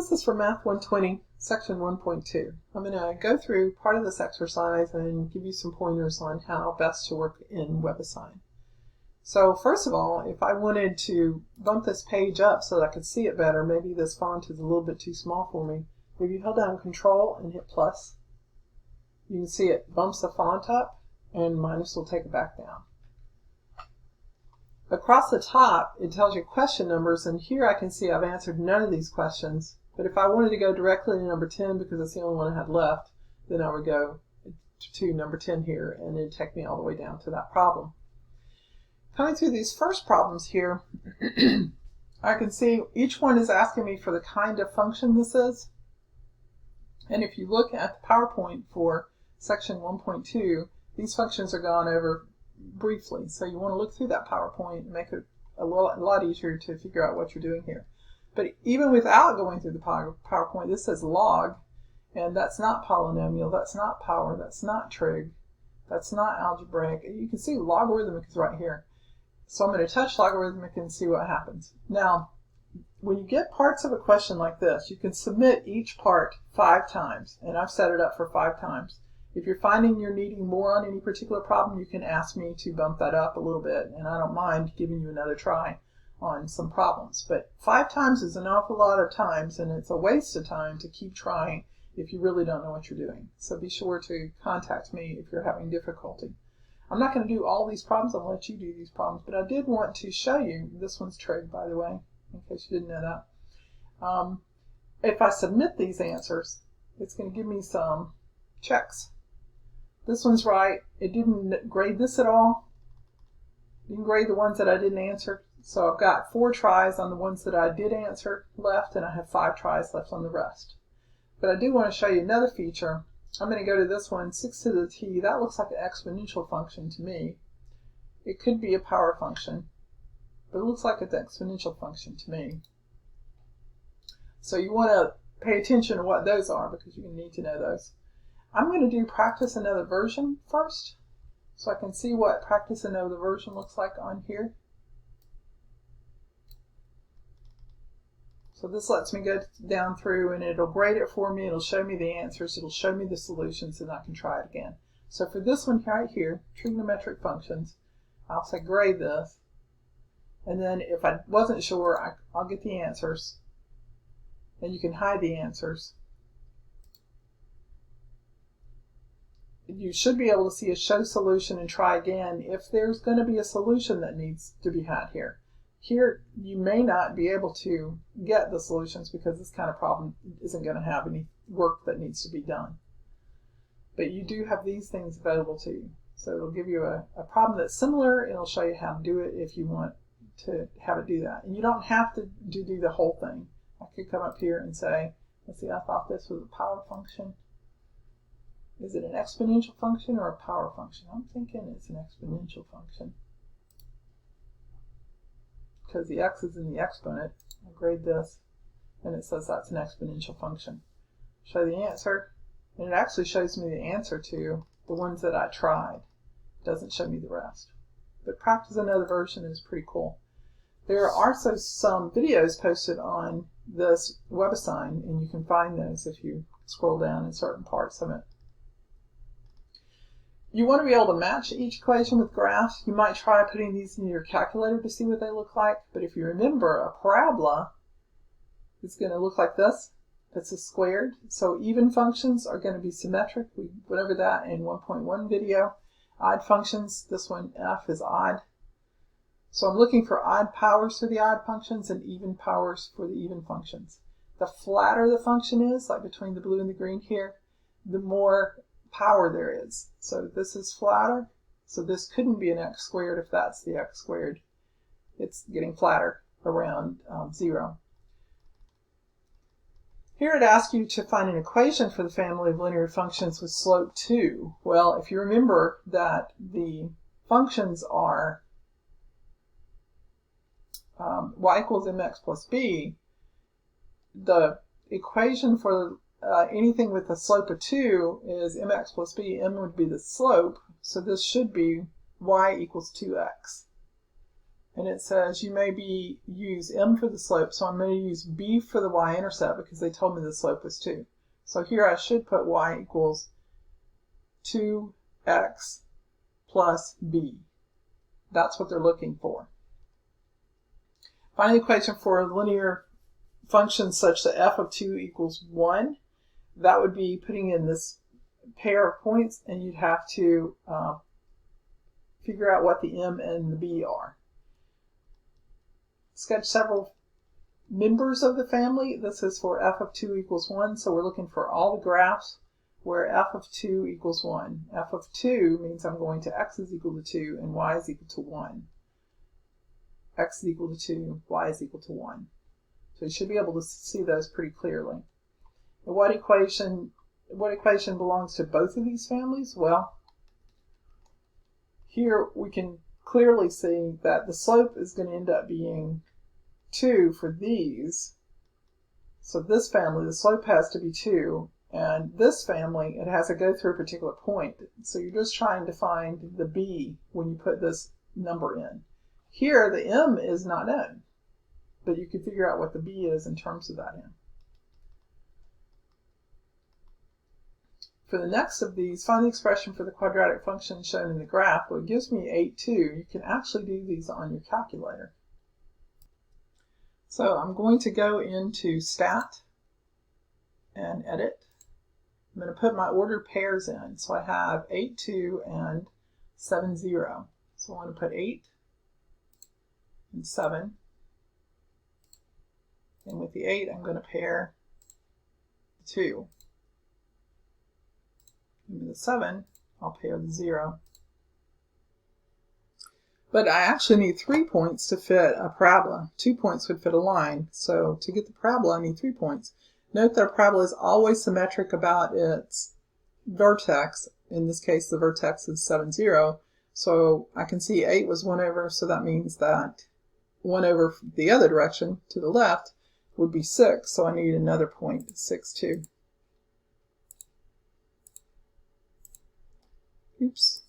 This is for Math 120, Section 1.2. I'm going to go through part of this exercise and give you some pointers on how best to work in WebAssign. So first of all, if I wanted to bump this page up so that I could see it better, maybe this font is a little bit too small for me. If you hold down Control and hit plus, you can see it bumps the font up, and minus will take it back down. Across the top, it tells you question numbers, and here I can see I've answered none of these questions. But if I wanted to go directly to number 10, because that's the only one I had left, then I would go to number 10 here, and it'd take me all the way down to that problem. Coming through these first problems here, I can see each one is asking me for the kind of function this is. And if you look at the PowerPoint for section 1.2, these functions are gone over briefly. So you want to look through that PowerPoint and make it a lot easier to figure out what you're doing here. But even without going through the PowerPoint, this says log, and that's not polynomial, that's not power, that's not trig, that's not algebraic. You can see logarithmic is right here. So I'm going to touch logarithmic and see what happens. Now, when you get parts of a question like this, you can submit each part 5 times, and I've set it up for 5 times. If you're finding you're needing more on any particular problem, you can ask me to bump that up a little bit, and I don't mind giving you another try on some problems. But 5 times is an awful lot of times, and it's a waste of time to keep trying if you really don't know what you're doing. So be sure to contact me if you're having difficulty. I'm not going to do all these problems. I'll let you do these problems, but I did want to show you, this one's trig, by the way, in case you didn't know that. If I submit these answers, it's going to give me some checks. This one's right. It didn't grade this at all. You can grade the ones that I didn't answer. So I've got 4 tries on the ones that I did answer left, and I have 5 tries left on the rest. But I do want to show you another feature. I'm going to go to this one, 6 to the t. That looks like an exponential function to me. It could be a power function, but it looks like it's an exponential function to me. So you want to pay attention to what those are, because you're going to need to know those. I'm going to do practice another version first, so I can see what practice another version looks like on here. So this lets me go down through, and it'll grade it for me. It'll show me the answers. It'll show me the solutions, and I can try it again. So for this one right here, trigonometric functions, I'll say grade this. And then if I wasn't sure, I'll get the answers. And you can hide the answers. You should be able to see a show solution and try again if there's going to be a solution that needs to be had here. Here, you may not be able to get the solutions because this kind of problem isn't going to have any work that needs to be done. But you do have these things available to you. So it'll give you a problem that's similar, and it'll show you how to do it if you want to have it do that. And you don't have to do the whole thing. I could come up here and say, let's see, I thought this was a power function. Is it an exponential function or a power function? I'm thinking it's an exponential function, because the x is in the exponent. I'll grade this, and it says that's an exponential function. Show the answer, and it actually shows me the answer to the ones that I tried. It doesn't show me the rest. But practice another version is pretty cool. There are also some videos posted on this WebAssign, and you can find those if you scroll down in certain parts of it. You want to be able to match each equation with graphs. You might try putting these in your calculator to see what they look like. But if you remember, a parabola is going to look like this. It's a squared. So even functions are going to be symmetric. We went over that in 1.1 video. Odd functions, this one f is odd. So I'm looking for odd powers for the odd functions and even powers for the even functions. The flatter the function is, like between the blue and the green here, the more power there is. So this is flatter, so this couldn't be an x squared if that's the x squared. It's getting flatter around 0. Here it asks you to find an equation for the family of linear functions with slope 2. Well, if you remember that the functions are y equals mx plus b, the equation for anything with a slope of 2 is mx plus b. M would be the slope, so this should be y equals 2x. And it says you may use m for the slope, so I'm going to use b for the y-intercept because they told me the slope was 2. So here I should put y equals 2x plus b. That's what they're looking for. Find the equation for a linear function such that f of 2 equals 1. That would be putting in this pair of points, and you'd have to figure out what the m and the b are. Sketch several members of the family. This is for f of 2 equals 1, so we're looking for all the graphs where f of 2 equals 1. F of 2 means I'm going to x is equal to 2 and y is equal to 1. X is equal to 2, y is equal to 1. So you should be able to see those pretty clearly. And what equation belongs to both of these families? Well, here we can clearly see that the slope is going to end up being 2 for these. So this family, the slope has to be 2, and this family, it has to go through a particular point. So you're just trying to find the b when you put this number in. Here, the m is not known, but you can figure out what the b is in terms of that m. For the next of these, find the expression for the quadratic function shown in the graph. Well, it gives me 8, 2. You can actually do these on your calculator. So I'm going to go into Stat and Edit. I'm going to put my ordered pairs in. So I have 8, 2 and 7, 0. So I want to put 8 and 7. And with the 8, I'm going to pair the 2. And with the 7, I'll pair the 0. But I actually need 3 points to fit a parabola. 2 points would fit a line. So to get the parabola, I need 3 points. Note that a parabola is always symmetric about its vertex. In this case, the vertex is 7, 0. So I can see 8 was 1 over, so that means that 1 over the other direction, to the left, would be 6. So I need another point, 6, 2. Oops.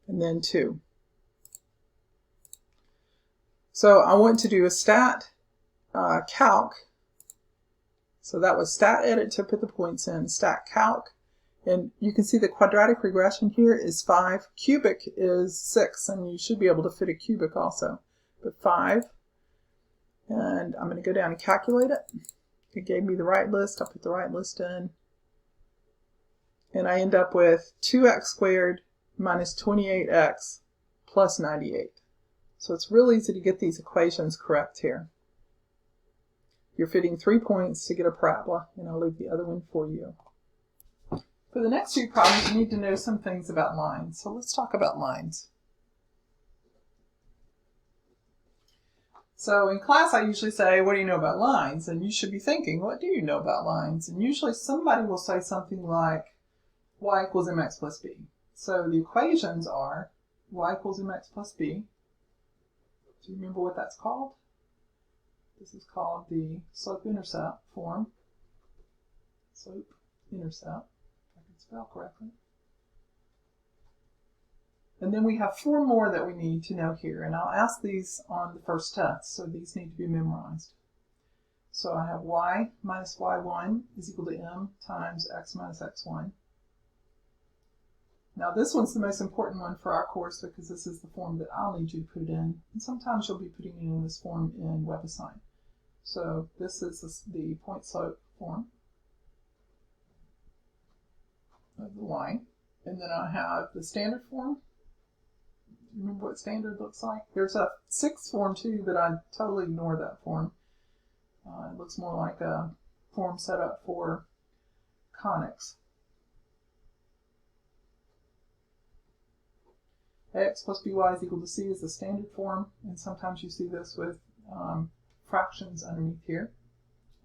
And then 2. So I want to do a stat calc. So that was stat edit to put the points in, stat calc. And you can see the quadratic regression here is 5. Cubic is 6, and you should be able to fit a cubic also. But 5. And I'm going to go down and calculate it. It gave me the right list. I'll put the right list in. And I end up with 2x squared minus 28x plus 98. So it's real easy to get these equations correct here. You're fitting 3 points to get a parabola, and I'll leave the other one for you. For the next few problems, you need to know some things about lines. So let's talk about lines. So in class, I usually say, what do you know about lines? And you should be thinking, what do you know about lines? And usually somebody will say something like y equals mx plus b. So the equations are y equals mx plus b. Do you remember what that's called? This is called the slope-intercept form. Slope-intercept, if I can spell correctly. And then we have 4 more that we need to know here, and I'll ask these on the first test, so these need to be memorized. So I have y minus y1 is equal to m times x minus x1. Now this one's the most important one for our course because this is the form that I'll need you to put it in. And sometimes you'll be putting it in this form in WebAssign. So this is the point slope form of the line. And then I have the standard form. Remember what standard looks like? There's a 6th form too, but I totally ignore that form. It looks more like a form set up for conics. Ax plus by is equal to c is the standard form, and sometimes you see this with fractions underneath here,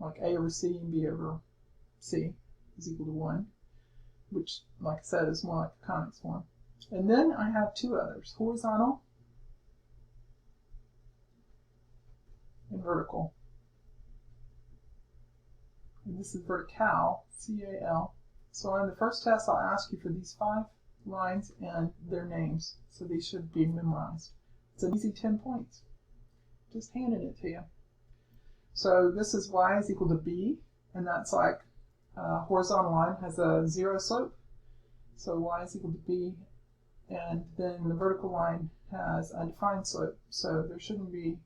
like a over c and b over c is equal to 1, which, like I said, is more like a conics form. And then I have 2 others, horizontal and vertical. And this is vertical, C-A-L. So on the first test, I'll ask you for these 5 lines and their names. So these should be memorized. It's an easy 10 points. Just handing it to you. So this is y is equal to b, and that's like horizontal line has a 0 slope. So y is equal to b, and then the vertical line has undefined slope. So there shouldn't be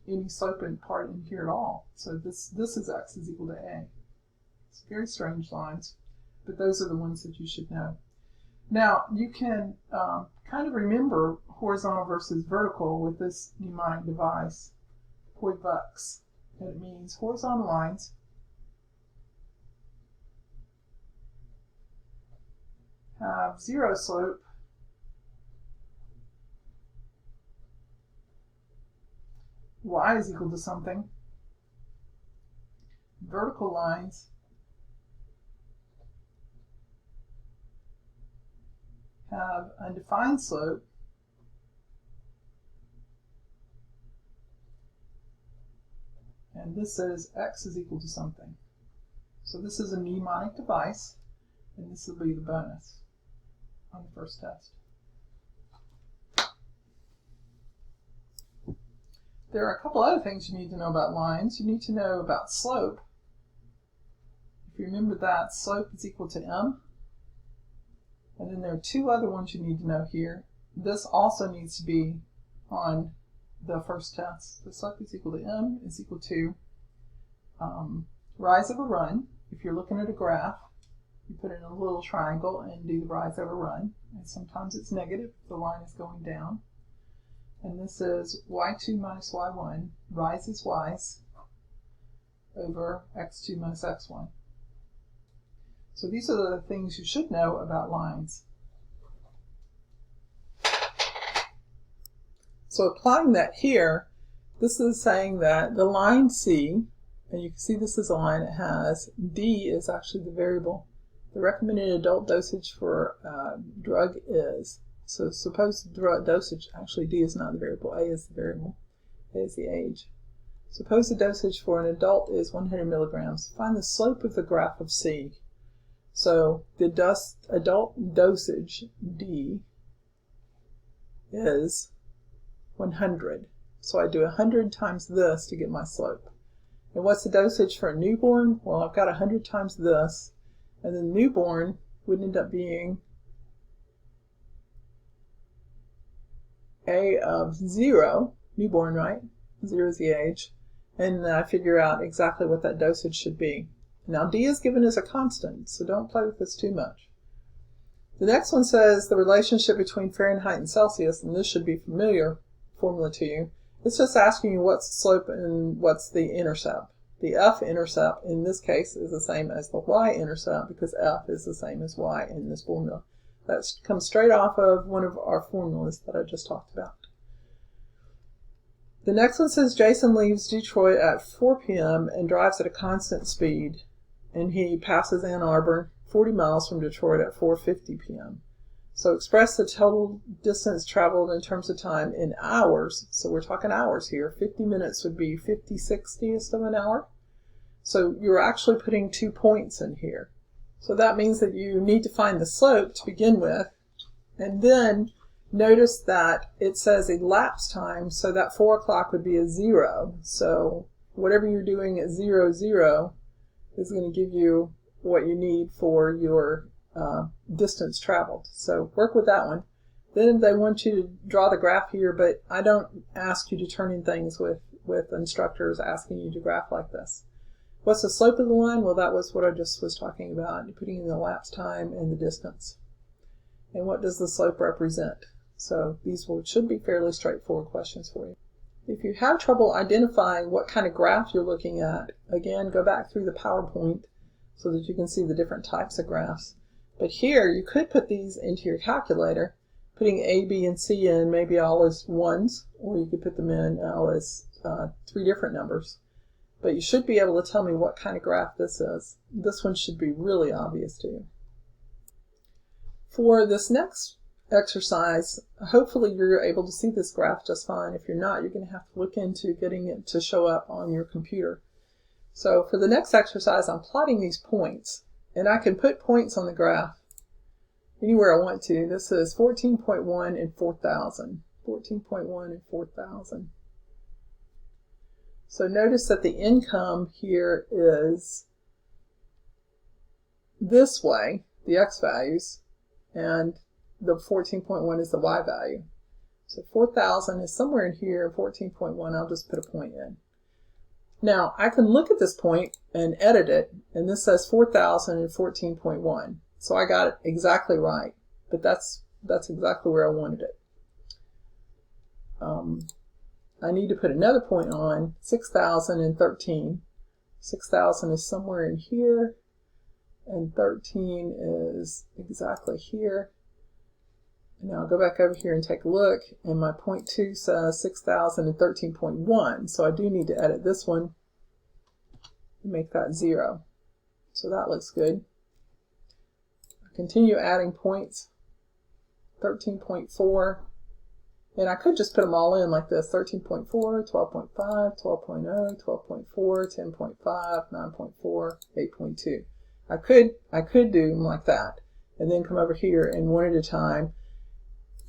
any slope part in here at all. So this is x is equal to a. It's very strange lines, but those are the ones that you should know. Now you can kind of remember horizontal versus vertical with this mnemonic device, HOIVUX, and it means horizontal lines have 0 slope y is equal to something. Vertical lines have undefined slope and this says x is equal to something. So this is a mnemonic device, and this will be the bonus on the first test. There are a couple other things you need to know about lines. You need to know about slope. If you remember that, slope is equal to m. And then there are two other ones you need to know here. This also needs to be on the first test. The slope is equal to m is equal to rise over run. If you're looking at a graph, you put in a little triangle and do the rise over run. And sometimes it's negative, the line is going down. And this is y2 minus y1, rise is y's, over x2 minus x1. So these are the things you should know about lines. So applying that here, this is saying that the line C, and you can see this is a line it has, D is actually the variable. The recommended adult dosage for drug is, so suppose the drug dosage, actually D is not the variable, A is the variable, A is the age. Suppose the dosage for an adult is 100 milligrams. Find the slope of the graph of C. So the adult dosage, D, is 100. So I do 100 times this to get my slope. And what's the dosage for a newborn? Well, I've got 100 times this, and the newborn would end up being A of 0, newborn, right? 0 is the age. And then I figure out exactly what that dosage should be. Now D is given as a constant, so don't play with this too much. The next one says the relationship between Fahrenheit and Celsius, and this should be familiar formula to you. It's just asking you what's the slope and what's the intercept. The F-intercept in this case is the same as the Y-intercept because F is the same as Y in this formula. That comes straight off of one of our formulas that I just talked about. The next one says Jason leaves Detroit at 4 p.m. and drives at a constant speed, and he passes Ann Arbor 40 miles from Detroit at 4:50 p.m. So express the total distance traveled in terms of time in hours. So we're talking hours here. 50 minutes would be 50/60th of an hour. So you're actually putting 2 points in here. So that means that you need to find the slope to begin with. And then notice that it says elapsed time, so that 4 o'clock would be a 0. So whatever you're doing at 0, 0 is going to give you what you need for your distance traveled. So work with that one. Then they want you to draw the graph here, but I don't ask you to turn in things with instructors asking you to graph like this. What's the slope of the line? Well, that was what I just was talking about. You're putting in the elapsed time and the distance. And what does the slope represent? So these should be fairly straightforward questions for you. If you have trouble identifying what kind of graph you're looking at, again, go back through the PowerPoint so that you can see the different types of graphs. But here, you could put these into your calculator, putting A, B, and C in maybe all as ones, or you could put them in all as 3 different numbers. But you should be able to tell me what kind of graph this is. This one should be really obvious to you. For this next exercise, hopefully you're able to see this graph just fine. If you're not, you're going to have to look into getting it to show up on your computer. So for the next exercise, I'm plotting these points. And I can put points on the graph anywhere I want to. This is 14.1 and 4,000. 14.1 and 4,000. So notice that the income here is this way, the x values, and the 14.1 is the y value. So 4,000 is somewhere in here, 14.1, I'll just put a point in. Now, I can look at this point and edit it, and this says 4,000 and 14.1. So I got it exactly right, but that's exactly where I wanted it. I need to put another point on 6,013. 6,000 is somewhere in here, and 13 is exactly here. And now I'll go back over here and take a look, and my point 2 says 6,013.1. So I do need to edit this one and make that 0. So that looks good. I continue adding points. 13.4. And I could just put them all in like this: 13.4, 12.5, 12.0, 12.4, 10.5, 9.4, 8.2. I could do them like that, and then come over here and one at a time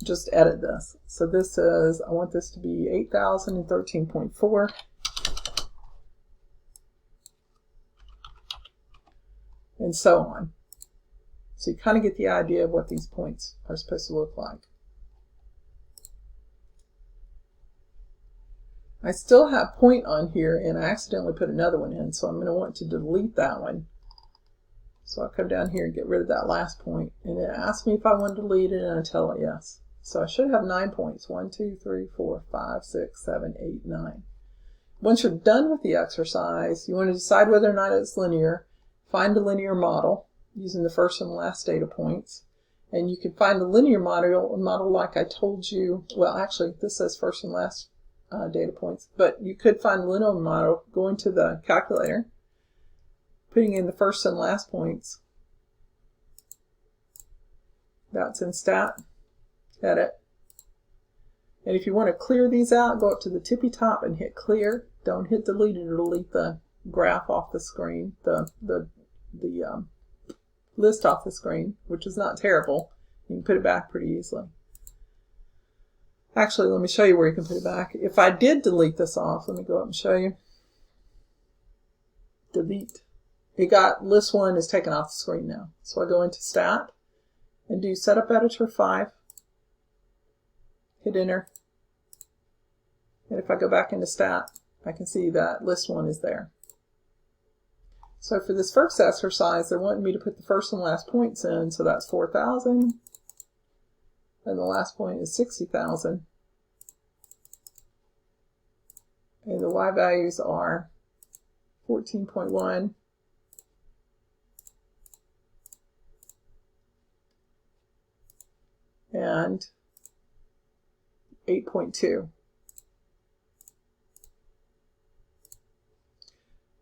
just edit this. So this is, I want this to be 8,013.4. And so on. So you kind of get the idea of what these points are supposed to look like. I still have point on here, and I accidentally put another one in, so I'm going to want to delete that one. So I'll come down here and get rid of that last point, and it asks me if I want to delete it, and I tell it yes. So I should have 9 points. 1, 2, 3, 4, 5, 6, 7, 8, 9. Once you're done with the exercise, you want to decide whether or not it's linear. Find a linear model using the first and last data points. And you can find the linear model like I told you. Well, actually, this says first and last data points, but you could find the linear model going to the calculator, putting in the first and last points. That's in Stat, Edit. And if you want to clear these out, go up to the tippy top and hit Clear. Don't hit Delete, it'll delete the graph off the screen, the list off the screen, which is not terrible. You can put it back pretty easily. Actually, let me show you where you can put it back. If I did delete this off, let me go up and show you. Delete. It got list 1 is taken off the screen now. So I go into Stat and do Setup Editor 5. Hit Enter. And if I go back into Stat, I can see that list 1 is there. So for this first exercise, they're wanting me to put the first and last points in. So that's 4,000. And the last point is 60,000. And the y values are 14.1 and 8.2.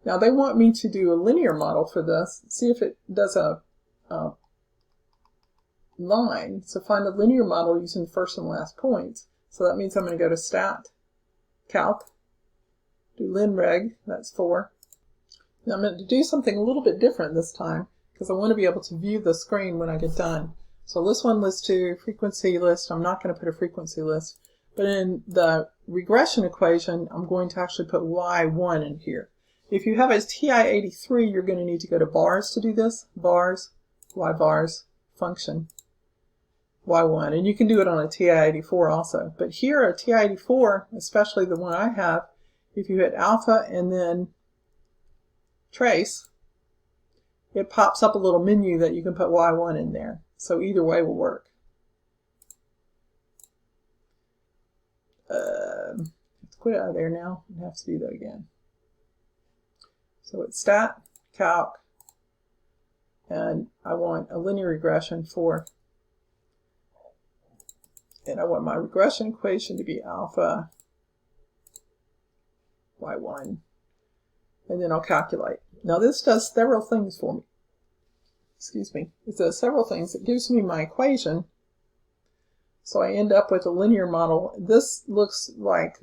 Now they want me to do a linear model for this, see if it does a line. So find a linear model using the first and last points. So that means I'm going to go to Stat, Calc, do LinReg, that's 4. Now I'm going to do something a little bit different this time because I want to be able to view the screen when I get done. So list 1, list 2, frequency list. I'm not going to put a frequency list, but in the regression equation, I'm going to actually put Y1 in here. If you have a TI-83, you're going to need to go to bars to do this. Bars, Y bars, function, Y1. And you can do it on a TI-84 also. But here, a TI-84, especially the one I have, if you hit alpha and then trace, it pops up a little menu that you can put Y1 in there. So either way will work. Let's quit out of there now and have to do that again. So it's Stat, Calc, and I want a linear regression for, and I want my regression equation to be alpha Y1, and then I'll calculate. Now this does several things for me. Excuse me. It does several things. It gives me my equation, so I end up with a linear model. This looks like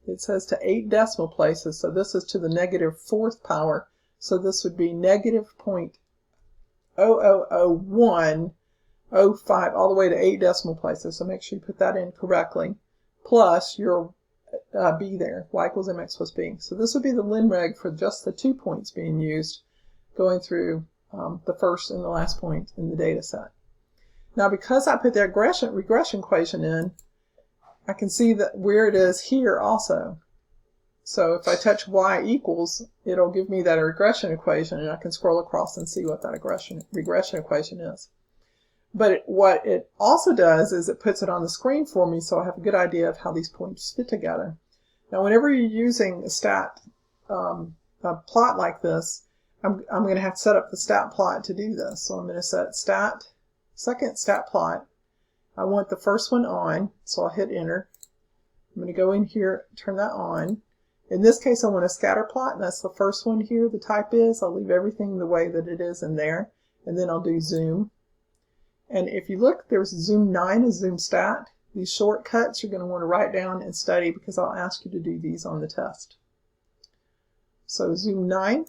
it says to 8 decimal places, so this is to the -4th power. So this would be negative 0.0000105 all the way to 8 decimal places. So make sure you put that in correctly. Plus your b there, y equals mx plus b. So this would be the lim-reg for just the 2 points being used, going through the first and the last point in the data set. Now because I put the regression equation in, I can see that where it is here also. So if I touch y equals, it'll give me that regression equation, and I can scroll across and see what that regression equation is. But what it also does is it puts it on the screen for me, so I have a good idea of how these points fit together. Now whenever you're using a plot like this, I'm going to have to set up the stat plot to do this. So I'm going to set second stat plot. I want the first one on, so I'll hit enter. I'm going to go in here, turn that on. In this case, I want a scatter plot, and that's the first one here. The type is, I'll leave everything the way that it is in there, and then I'll do zoom. And if you look, there's zoom 9 and zoom stat. These shortcuts you're going to want to write down and study, because I'll ask you to do these on the test. So zoom 9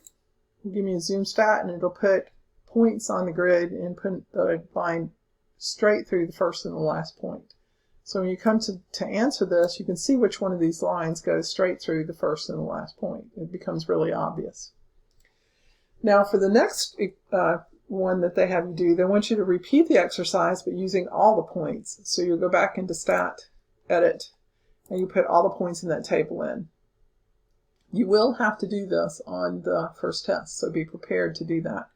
will give me a zoom stat, and it'll put points on the grid and put the line straight through the first and the last point. So when you come to answer this, you can see which one of these lines goes straight through the first and the last point. It becomes really obvious. Now for the next one that they have you do, they want you to repeat the exercise but using all the points. So you'll go back into stat, edit, and you put all the points in that table in. You will have to do this on the first test, so be prepared to do that.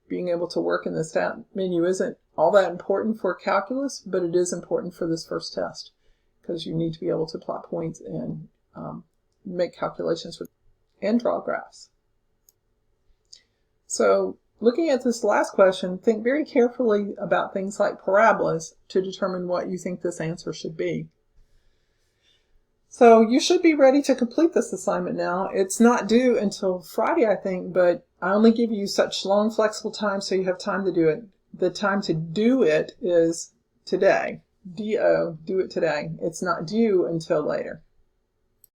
Being able to work in the stat menu isn't all that important for calculus, but it is important for this first test, because you need to be able to plot points and make calculations and draw graphs. So looking at this last question, think very carefully about things like parabolas to determine what you think this answer should be. So you should be ready to complete this assignment now. It's not due until Friday, I think, but I only give you such long, flexible time so you have time to do it. The time to do it is today. D-O, do it today. It's not due until later.